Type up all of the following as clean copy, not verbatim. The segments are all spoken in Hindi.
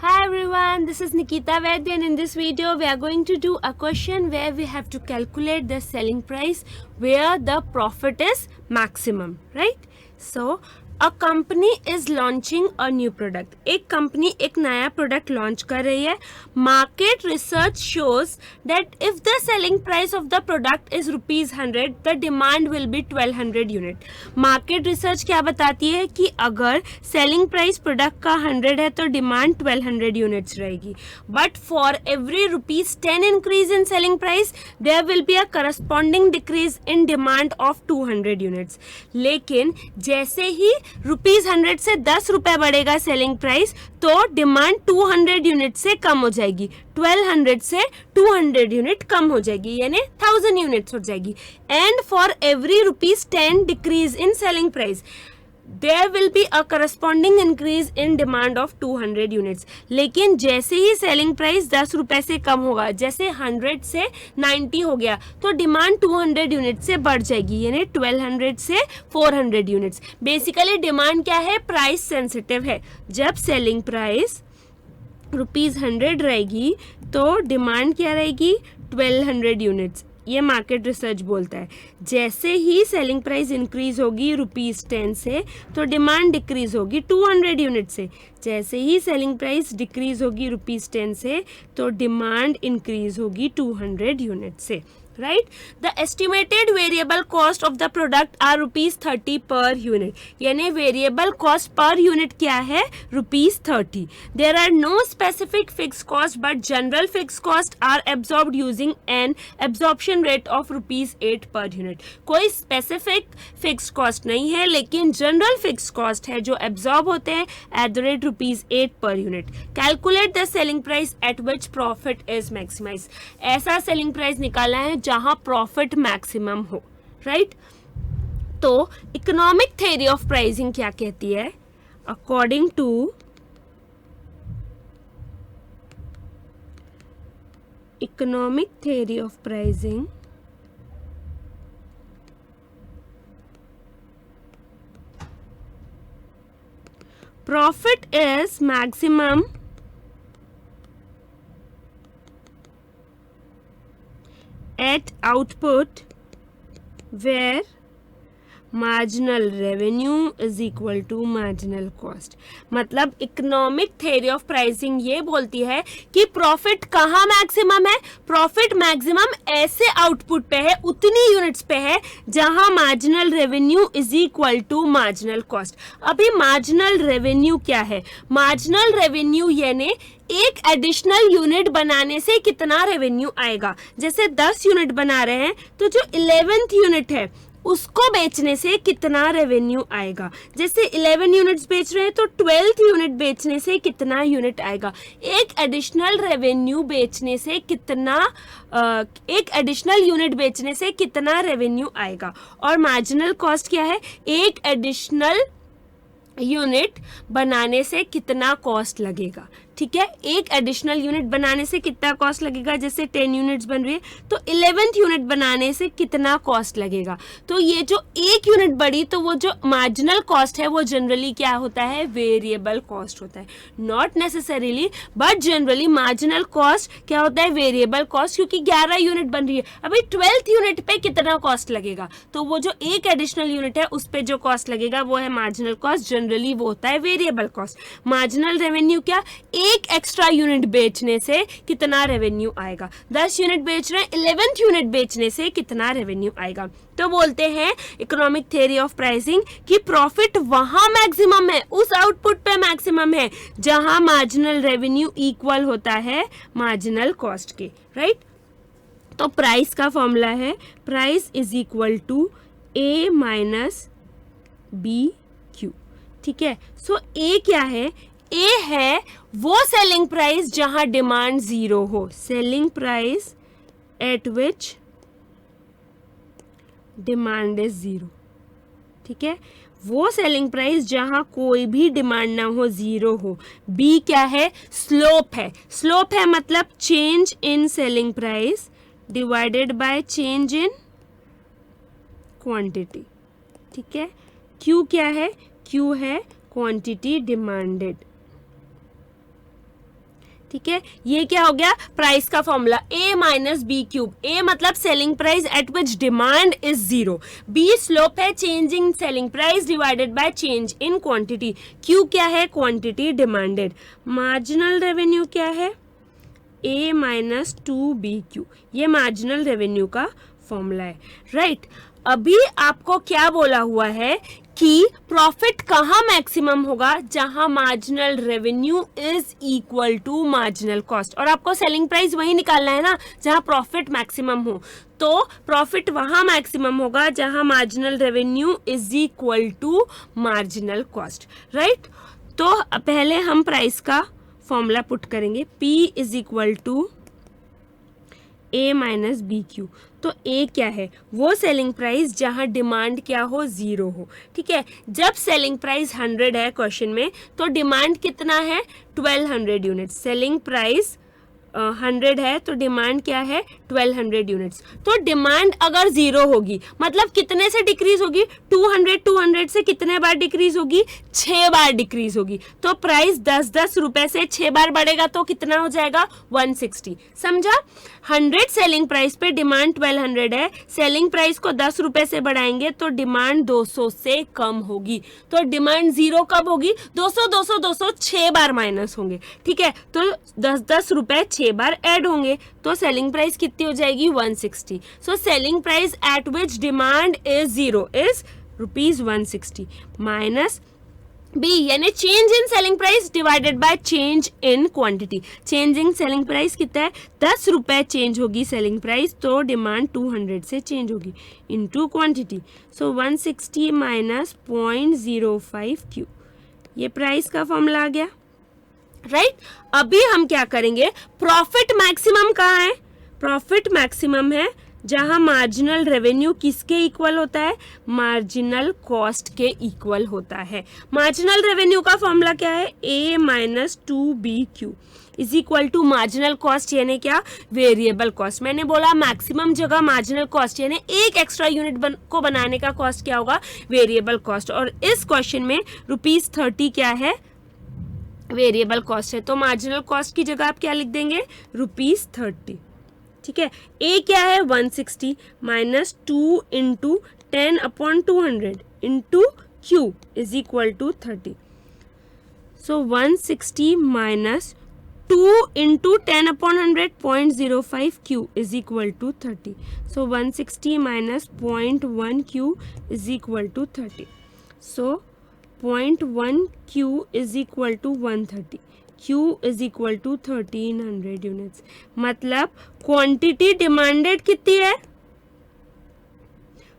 Hi everyone, this is Nikita Vaidya and in this video we are going to do a question where we have to calculate the selling price where the profit is maximum, right? So, a company is launching a new product. एक कंपनी एक नया प्रोडक्ट लॉन्च कर रही है. Market research shows that if the selling price of the product is ₹100, the demand will be 1200 unit. Market research क्या बताती है कि अगर सेलिंग प्राइस प्रोडक्ट का 100 है तो डिमांड 1200 यूनिट्स रहेगी. But for every ₹10 increase in selling price there will be a corresponding decrease in demand of 200 units. लेकिन जैसे ही ₹100 से ₹10 बढ़ेगा सेलिंग प्राइस तो डिमांड 200 यूनिट से कम हो जाएगी. 1200 से 200 यूनिट कम हो जाएगी यानी 1000 यूनिट्स हो जाएगी. And for every ₹10 decrease in selling price there will be a corresponding increase in demand of 200 units. लेकिन जैसे ही सेलिंग प्राइस ₹10 से कम होगा, जैसे 100 से 90 हो गया तो डिमांड 200 यूनिट से बढ़ जाएगी यानी 1200 से 400 यूनिट्स. बेसिकली डिमांड क्या है, प्राइस सेंसिटिव है. जब सेलिंग प्राइस ₹100 रहेगी तो डिमांड क्या रहेगी, 1200 यूनिट्स. ये मार्केट रिसर्च बोलता है. जैसे ही सेलिंग प्राइस इंक्रीज होगी ₹10 से तो डिमांड डिक्रीज होगी 200 यूनिट से. जैसे ही सेलिंग प्राइस डिक्रीज होगी ₹10 से तो डिमांड इंक्रीज होगी 200 यूनिट से. Right. The estimated variable cost of the product are ₹30 per unit. यानी वेरिएबल कॉस्ट पर यूनिट क्या है, ₹30. There are no specific fix cost but general fix cost are absorbed using an absorption rate of ₹8 per unit. कोई स्पेसिफिक फिक्स कॉस्ट नहीं है लेकिन जनरल फिक्स कॉस्ट है जो एब्जॉर्ब होते हैं at the rate ₹8 per unit. Calculate the selling price at which profit is maximize. ऐसा सेलिंग प्राइस निकालना है जहां प्रॉफिट मैक्सिमम हो. राइट. तो इकोनॉमिक थ्योरी ऑफ प्राइसिंग क्या कहती है, according to economic theory of pricing profit is maximum at output where marginal revenue is equal to marginal cost. मतलब इकोनॉमिक थ्योरी ऑफ प्राइसिंग ये बोलती है कि प्रॉफिट कहाँ मैक्सिमम है, प्रॉफिट मैक्सिमम ऐसे आउटपुट पे है, उतनी यूनिट्स पे है जहां marginal revenue is equal to marginal cost. अभी मार्जिनल रेवेन्यू क्या है, मार्जिनल रेवेन्यू यानी एक एडिशनल यूनिट बनाने से कितना रेवेन्यू आएगा. जैसे 10 यूनिट बना रहे हैं तो जो 11th यूनिट है उसको बेचने से कितना रेवेन्यू आएगा. जैसे 11 यूनिट्स बेच रहे हैं तो 12th यूनिट बेचने से कितना यूनिट आएगा. एक एडिशनल रेवेन्यू बेचने से कितना एक एडिशनल यूनिट बेचने से कितना रेवेन्यू आएगा. और मार्जिनल कॉस्ट क्या है, एक एडिशनल यूनिट बनाने से कितना कॉस्ट लगेगा. ठीक है, एक एडिशनल यूनिट बनाने से कितना कॉस्ट लगेगा. जैसे 10 यूनिट्स बन रही है तो 11th यूनिट बनाने से कितना कॉस्ट लगेगा. तो ये जो एक यूनिट बढ़ी तो वो जो मार्जिनल कॉस्ट है वो जनरली क्या होता है, वेरिएबल कॉस्ट होता है. Not necessarily but generally marginal cost क्या होता है, वेरिएबल कॉस्ट, क्योंकि 11 यूनिट बन रही है. अभी 12th यूनिट पे कितना कॉस्ट लगेगा तो वो जो एक एडिशनल यूनिट है उस पे जो कॉस्ट लगेगा वो है मार्जिनल कॉस्ट. जनरली वो होता है वेरिएबल कॉस्ट. मार्जिनल रेवेन्यू क्या, एक एक्स्ट्रा यूनिट बेचने से कितना रेवेन्यू आएगा. 10 यूनिट बेच रहे हैं, 11th यूनिट बेचने से कितना रेवेन्यू आएगा. तो बोलते हैं इकोनॉमिक थ्योरी ऑफ प्राइसिंग कि प्रॉफिट वहां मैक्सिमम है, उस आउटपुट पे मैक्सिमम है जहां मार्जिनल रेवेन्यू इक्वल होता है मार्जिनल कॉस्ट के. राइट. तो प्राइस का फॉर्मूला है price is equal to A minus BQ. ठीक है. सो A क्या है, ए है वो सेलिंग प्राइस जहां डिमांड 0 हो, selling price at which demand is 0. ठीक है, वो सेलिंग प्राइस जहां कोई भी डिमांड ना हो, 0 हो. बी क्या है, स्लोप है. स्लोप है मतलब change in selling price divided by change in quantity. ठीक है. क्यू क्या है, क्यू है क्वांटिटी डिमांडेड. ठीक है, ये क्या हो गया प्राइस का formula, a minus B cube. a मतलब selling price at which demand is 0, b slope है change in selling price divided by change in quantity, q क्या है क्वांटिटी डिमांडेड, मार्जिनल रेवेन्यू क्या है a माइनस 2bq, ये मार्जिनल रेवेन्यू का फॉर्मूला है, राइट। अभी आपको क्या बोला हुआ है कि प्रॉफिट कहाँ मैक्सिमम होगा, जहां marginal revenue is equal to marginal cost, और आपको सेलिंग प्राइस वही निकालना है ना जहां प्रॉफिट मैक्सिमम हो, तो प्रॉफिट वहां मैक्सिमम होगा जहां marginal revenue is equal to marginal cost, right. तो पहले हम प्राइस का फॉर्मूला पुट करेंगे, P is equal to a minus B Q. तो a क्या है, वो सेलिंग प्राइस जहां डिमांड क्या हो 0 हो, ठीक है। जब सेलिंग प्राइस 100 है क्वेश्चन में, तो डिमांड कितना है 1200 यूनिट्स, सेलिंग प्राइस 100 है तो डिमांड क्या है 1200 यूनिट्स। तो डिमांड अगर 0 होगी मतलब कितने से डिक्रीज होगी, 200 से कितने बार डिक्रीज होगी, 6 बार डिक्रीज होगी। तो प्राइस 10-10 रुपए से 6 बार बढ़ेगा तो कितना हो जाएगा 160, समझा। 100 सेलिंग प्राइस पे डिमांड 1200 है, सेलिंग प्राइस को 10 रुपए से बढ़ाएंगे तो डिमांड 200 से कम होगी। तो डिमांड 0 कब होगी, 200 6 बार माइनस होंगे, ठीक है। तो 10-10 रुपए 6 बार ऐड होंगे तो सेलिंग प्राइस कितनी हो जाएगी 160। So selling price at which demand is 0 is ₹160 minus B यानी change in selling price divided by change in quantity. Change in selling price कितना है 10 रुपए चेंज होगी सेलिंग प्राइस, तो डिमांड 200 से चेंज होगी इनटू क्वांटिटी। सो 160 माइनस 0.05 क्यू, ये प्राइस का फॉर्मूला आ गया, राइट। अभी हम क्या करेंगे, प्रॉफिट मैक्सिमम कहाँ है, प्रॉफिट मैक्सिमम है जहां मार्जिनल रेवेन्यू किसके इक्वल होता है, मार्जिनल कॉस्ट के इक्वल होता है। मार्जिनल रेवेन्यू का फॉर्मूला क्या है, a minus 2bq is equal to marginal cost यानी क्या, वेरिएबल कॉस्ट। मैंने बोला मैक्सिमम जगह मार्जिनल कॉस्ट यानी एक एक्स्ट्रा यूनिट को बनाने का कॉस्ट क्या होगा, वेरिएबल कॉस्ट। और इस क्वेश्चन में ₹30 क्या है, वेरिएबल कॉस्ट है। तो मार्जिनल कॉस्ट की जगह आप क्या लिख देंगे, ₹30, ठीक है। ए क्या है 160 minus 2 into 10/200 into Q is equal to 30। So 160 minus 2 into 10/100 0.05 Q is equal to 30। So 160 minus 0.1 Q is equal to 30। So 0.1 Q is equal to 130, Q is equal to 1300 units. मतलब क्वांटिटी डिमांडेड कितनी है,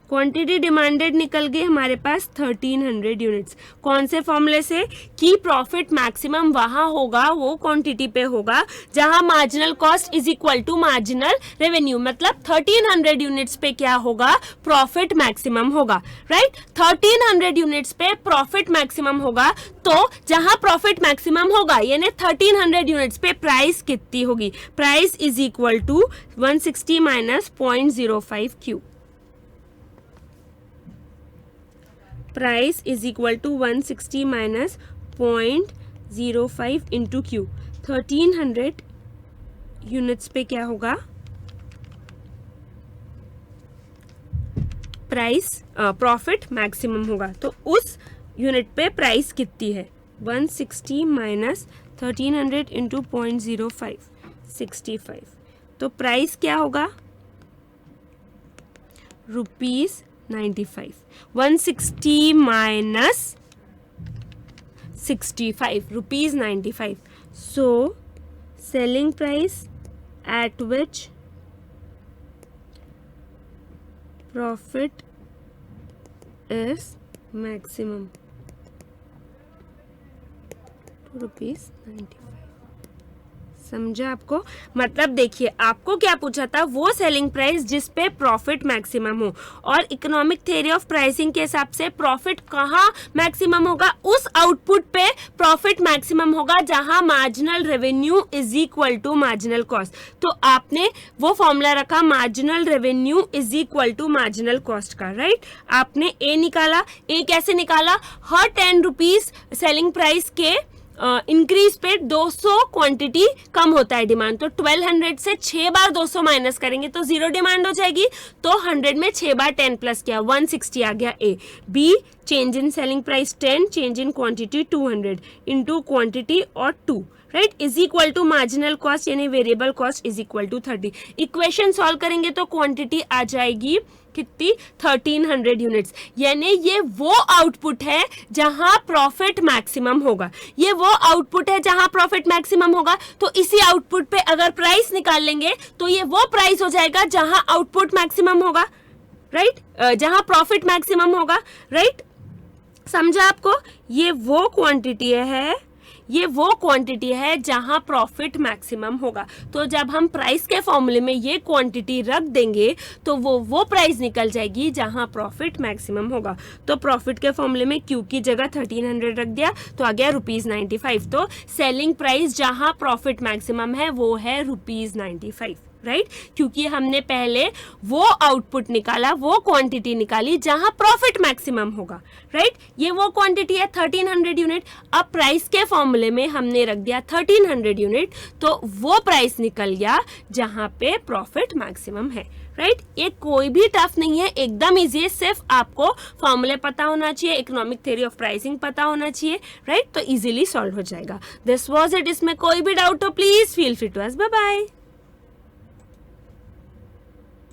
क्वांटिटी डिमांडेड निकल गई हमारे पास 1300 यूनिट्स। कौन से फॉर्मूले से, कि प्रॉफिट मैक्सिमम वहां होगा, वो क्वांटिटी पे होगा जहां marginal cost is equal to marginal revenue. मतलब 1300 यूनिट्स पे क्या होगा, प्रॉफिट मैक्सिमम होगा, राइट। 1300 यूनिट्स पे प्रॉफिट मैक्सिमम होगा, तो जहां प्रॉफिट मैक्सिमम होगा यानी 1300 यूनिट्स पे प्राइस कितनी होगी, price is equal to 160 minus 0.05 Q. Price is equal to 160 minus 0.05 into Q. 1300 units पे क्या होगा, प्राइस प्रॉफिट मैक्सिमम होगा, तो उस यूनिट पे प्राइस कितनी है, 160 माइनस 1300 इंटू 0.05 65। तो प्राइस क्या होगा ₹95। 160 minus 65 ₹95। So selling price at which profit is maximum ₹95। समझा आपको। मतलब देखिए आपको क्या पूछा था, वो सेलिंग प्राइस जिस पे प्रॉफिट मैक्सिमम हो, और इकोनॉमिक थ्योरी ऑफ प्राइसिंग के हिसाब से प्रॉफिट कहाँ मैक्सिमम होगा, उस आउटपुट पे प्रॉफिट मैक्सिमम होगा जहां marginal revenue is equal to marginal cost. तो आपने वो फॉर्मूला रखा marginal revenue is equal to marginal cost का, राइट। आपने ए निकाला, ए कैसे निकाला, हर 10 रुपीज सेलिंग प्राइस के इंक्रीज पे 200 क्वांटिटी कम होता है डिमांड, तो 1200 से 6 बार 200 माइनस करेंगे तो 0 डिमांड हो जाएगी, तो 100 में 6 बार 10 प्लस किया 160 आ गया A. B change in selling price 10, change in quantity 200 into quantity और 2 right is equal to marginal cost यानी variable cost is equal to 30। Equation solve करेंगे तो क्वांटिटी आ जाएगी कितनी 1300 यूनिट्स, यानी ये वो आउटपुट है जहां प्रॉफिट मैक्सिमम होगा, ये वो आउटपुट है जहां प्रॉफिट मैक्सिमम होगा। तो इसी आउटपुट पे अगर प्राइस निकाल लेंगे तो ये वो प्राइस हो जाएगा जहां आउटपुट मैक्सिमम होगा, राइट जहां प्रॉफिट मैक्सिमम होगा, राइट समझा आपको? ये वो क्वांटिटी है जहां प्रॉफिट मैक्सिमम होगा। तो जब हम प्राइस के फॉर्मूले में ये क्वांटिटी रख देंगे तो वो प्राइस निकल जाएगी जहां प्रॉफिट मैक्सिमम होगा। तो प्रॉफिट के फॉर्मूले में क्यू की जगह 1300 रख दिया तो आ गया ₹95। तो सेलिंग प्राइस जहां प्रॉफिट मैक्सिमम है वो है ₹95, राइट क्योंकि हमने पहले वो आउटपुट निकाला, वो क्वांटिटी निकाली जहां प्रॉफिट मैक्सिमम होगा, राइट ये वो क्वांटिटी है 1300 यूनिट। अब प्राइस के फॉर्मूले में हमने रख दिया 1300 यूनिट, तो वो प्राइस निकल गया जहां पे प्रॉफिट मैक्सिमम है, राइट ये कोई भी टफ नहीं है, एकदम इजी है, सिर्फ आपको फॉर्मूले पता होना चाहिए, इकोनॉमिक थ्योरी ऑफ प्राइसिंग पता होना चाहिए, राइट तो इजीली सॉल्व हो जाएगा। This was it. इसमें कोई भी डाउट हो please feel free to ask. Bye bye.